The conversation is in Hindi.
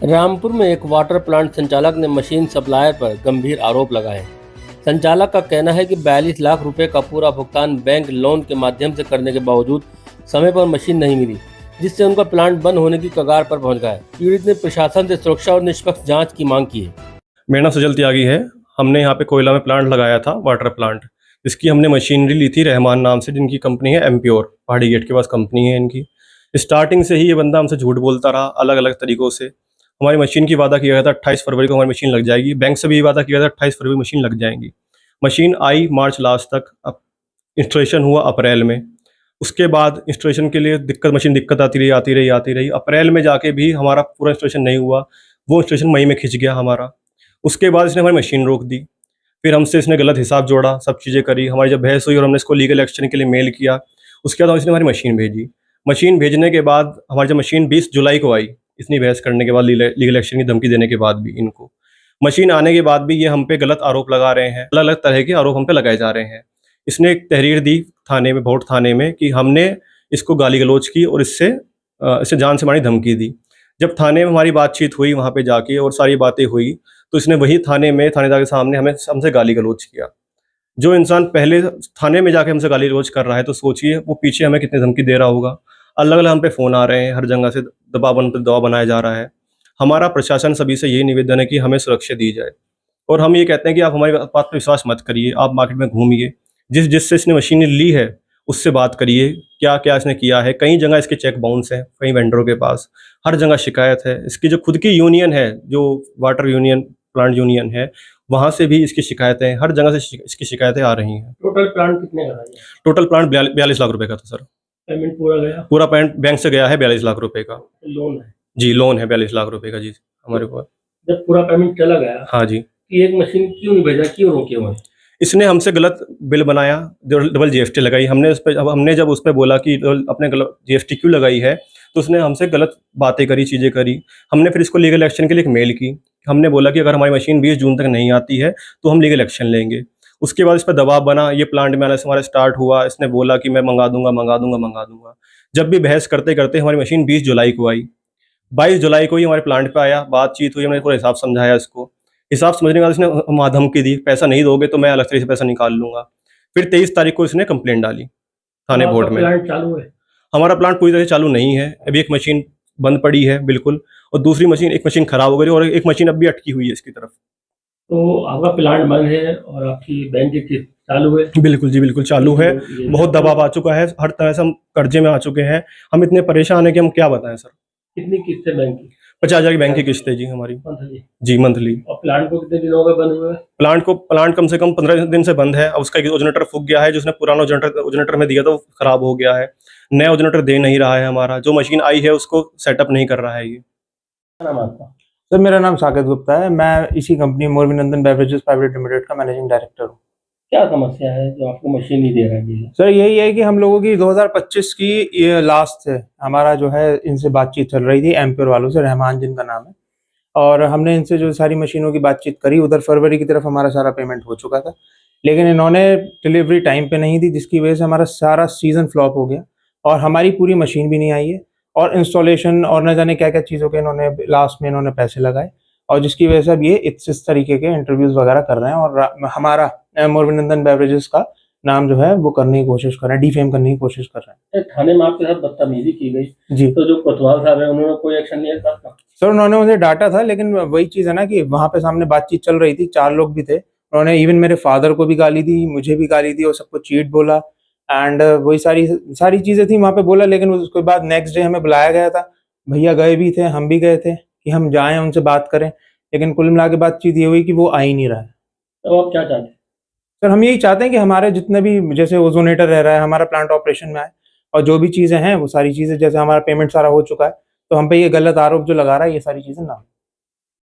रामपुर में एक वाटर प्लांट संचालक ने मशीन सप्लायर पर गंभीर आरोप लगाए। संचालक का कहना है कि 42 लाख रुपए का पूरा भुगतान बैंक लोन के माध्यम से करने के बावजूद समय पर मशीन नहीं मिली, जिससे उनका प्लांट बंद होने की कगार पर पहुंच गया है। पीड़ित ने प्रशासन से सुरक्षा और निष्पक्ष जांच की मांग की है। मेरा नाम सजल त्यागी है। हमने यहाँ पे कोयला में प्लांट लगाया था, वाटर प्लांट, जिसकी हमने मशीनरी ली थी रहमान नाम से, जिनकी कंपनी है एम्प्योर, पहाड़ी गेट के पास कंपनी है इनकी। स्टार्टिंग से ही ये बंदा हमसे झूठ बोलता रहा अलग अलग तरीक़ों से। हमारी मशीन की वादा किया गया था 28 फरवरी को हमारी मशीन लग जाएगी। बैंक से भी वादा किया गया था 28 फरवरी को मशीन लग जाएंगी। मशीन आई मार्च लास्ट तक, अब इंस्टॉलेशन हुआ अप्रैल में। उसके बाद इंस्टॉलेशन के लिए दिक्कत आती रही। अप्रैल में जाके भी हमारा पूरा इंस्टॉलेशन नहीं हुआ, वो इंस्टॉलेशन मई में खिंच गया हमारा। उसके बाद इसने हमारी मशीन रोक दी। फिर हमसे इसने गलत हिसाब जोड़ा, सब चीज़ें करी। हमारी जब बहस हुई और हमने इसको लीगल एक्शन के लिए मेल किया, उसके बाद इसने हमारी मशीन भेजी। मशीन भेजने के बाद हमारी जब मशीन 20 जुलाई को आई, इतनी बहस करने के बाद, लीगल एक्शन की धमकी देने के बाद भी, इनको मशीन आने के बाद भी ये हम पे गलत आरोप लगा रहे हैं। अलग अलग तरह के आरोप हम पे लगाए जा रहे हैं। इसने एक तहरीर दी थाने में, भोट थाने में, कि हमने इसको गाली गलौज की और इससे जान से मारने की धमकी दी। जब थाने में हमारी बातचीत हुई वहाँ पे जाके और सारी बातें हुई, तो इसने वही थाने में थानेदार के सामने हमसे गाली गलौज किया। जो इंसान पहले थाने में जाके हमसे गाली गलौज कर रहा है, तो सोचिए वो पीछे हमें कितनी धमकी दे रहा होगा। अलग अलग हम पे फ़ोन आ रहे हैं, हर जगह से दबाव बनाया जा रहा है। हमारा प्रशासन सभी से यही निवेदन है कि हमें सुरक्षा दी जाए, और हम ये कहते हैं कि आप हमारी बात पर विश्वास मत करिए। आप मार्केट में घूमिए, जिससे इसने मशीन ली है उससे बात करिए, क्या क्या इसने किया है। कई जगह इसके चेक बाउंस हैं, कई वेंडरों के पास, हर जगह शिकायत है। इसकी जो खुद की यूनियन है, जो वाटर यूनियन, प्लांट यूनियन है, वहाँ से भी इसकी शिकायतें, हर जगह से इसकी शिकायतें आ रही हैं। टोटल प्लांट कितने का है? टोटल प्लांट 42 लाख रुपए का था सर। पेमेंट पूरा गया? पूरा पेमेंट बैंक से गया है 42 लाख रुपए का। लोन है? जी, लोन है 42 लाख रुपए का जी हमारे पास। जब पूरा पेमेंट चला गया, हाँ जी, कि एक मशीन क्यों नहीं भेजा, क्यों रोके हुए? इसने हमसे गलत बिल बनाया, डबल जीएसटी लगाई। हमने जब उस पर बोला कि अपने गलत जीएसटी क्यों लगाई है, तो उसने हमसे गलत बातें करी, चीज़ें करी। हमने फिर इसको लीगल एक्शन के लिए एक मेल की। हमने बोला कि अगर हमारी मशीन 20 जून तक नहीं आती है तो हम लीगल एक्शन लेंगे। उसके बाद इस पर दबाव बना, ये प्लांट में आने से हमारा स्टार्ट हुआ। इसने बोला कि मैं मंगा दूंगा। जब भी बहस करते करते हमारी मशीन 20 जुलाई को आई। 22 जुलाई को ही हमारे प्लांट पे आया, बातचीत हुई, हमने पूरा हिसाब समझाया इसको। हिसाब समझने के बाद इसने धमकी दी, पैसा नहीं दोगे तो मैं अलग तरीके से पैसा निकाल लूंगा। फिर 23 तारीख को इसने कंप्लेंट डाली थाने बोर्ड में। प्लांट चालू है? हमारा प्लांट पूरी तरह से चालू नहीं है। अभी एक मशीन बंद पड़ी है बिल्कुल, और दूसरी मशीन, एक मशीन खराब हो गई और एक मशीन अभी अटकी हुई है इसकी तरफ। तो आपका प्लांट बंद है और आपकी बैंक की किस्त चालू है? बिल्कुल जी, बिल्कुल चालू है। बहुत दबाव आ चुका है, हर तरह से हम कर्जे में आ चुके हैं। हम इतने परेशान हैं कि हम क्या बताएं सर। कितनी किस्त है बैंक की? 50,000 की बैंक की किस्त है जी हमारी। मंथली? जी, मंथली। और प्लांट को कितने दिन हो गए बंद हुए? प्लांट कम से कम 15 दिन से बंद है। अब उसका एक जनरेटर फूक गया है, जो उसने पुराना जनरेटर में दिया था, वो खराब हो गया है। नया जनरेटर दे नहीं रहा है हमारा। जो मशीन आई है उसको सेटअप नहीं कर रहा है ये। क्या नाम आपका? सर, मेरा नाम साकेत गुप्ता है। मैं इसी कंपनी मोरविनंदन बेवरेजेस प्राइवेट लिमिटेड का मैनेजिंग डायरेक्टर हूँ। क्या समस्या है जो आपको मशीन नहीं दे रहा है? सर, यही है कि हम लोगों की 2025 की ये लास्ट से हमारा जो है इनसे बातचीत चल रही थी, एम्प्योर वालों से, रहमान जिनका नाम है। और हमने इनसे जो सारी मशीनों की बातचीत करी, उधर फरवरी की तरफ हमारा सारा पेमेंट हो चुका था, लेकिन इन्होंने डिलीवरी टाइम पे नहीं दी, जिसकी वजह से हमारा सारा सीज़न फ्लॉप हो गया और हमारी पूरी मशीन भी नहीं आई है। और इंस्टॉलेशन और न जाने क्या क्या चीज़ों के इन्होंने लास्ट में इन्होंने पैसे लगाए, और जिसकी वजह से अब ये इस तरीके के इंटरव्यूज़ वगैरह कर रहे हैं और हमारा मोरविनंदन बेवरेजेस का नाम जो है वो करने की कोशिश कर रहे हैं, डिफेम करने की कोशिश कर रहे हैं। थाने में आपके साथ बदतमीजी की गई जी। तो जो कोतवाल साहब है उन्होंने कोई एक्शन लिया था? सर, उन्होंने मुझे डांटा था, लेकिन वही चीज़ है ना कि वहाँ पे सामने बातचीत चल रही थी, 4 लोग भी थे। उन्होंने इवन मेरे फादर को भी गाली दी, मुझे भी गाली दी और सबको चीट बोला। एंड वही सारी चीज़ें थी वहाँ पे बोला। लेकिन उसके बाद नेक्स्ट डे हमें बुलाया गया था, भैया गए भी थे, हम भी गए थे कि हम जाएँ उनसे बात करें, लेकिन कुल मिला के बातचीत ये हुई कि वो आ ही नहीं रहा है। तो आप क्या चाहते हैं? सर, हम यही चाहते हैं कि हमारे जितने भी, जैसे ओजोनेटर रह रहा है, हमारा प्लांट ऑपरेशन में आए, और जो भी चीज़ें हैं वो सारी चीज़ें, जैसे हमारा पेमेंट सारा हो चुका है, तो हम पे ये गलत आरोप जो लगा रहा है, ये सारी चीज़ें ना हो।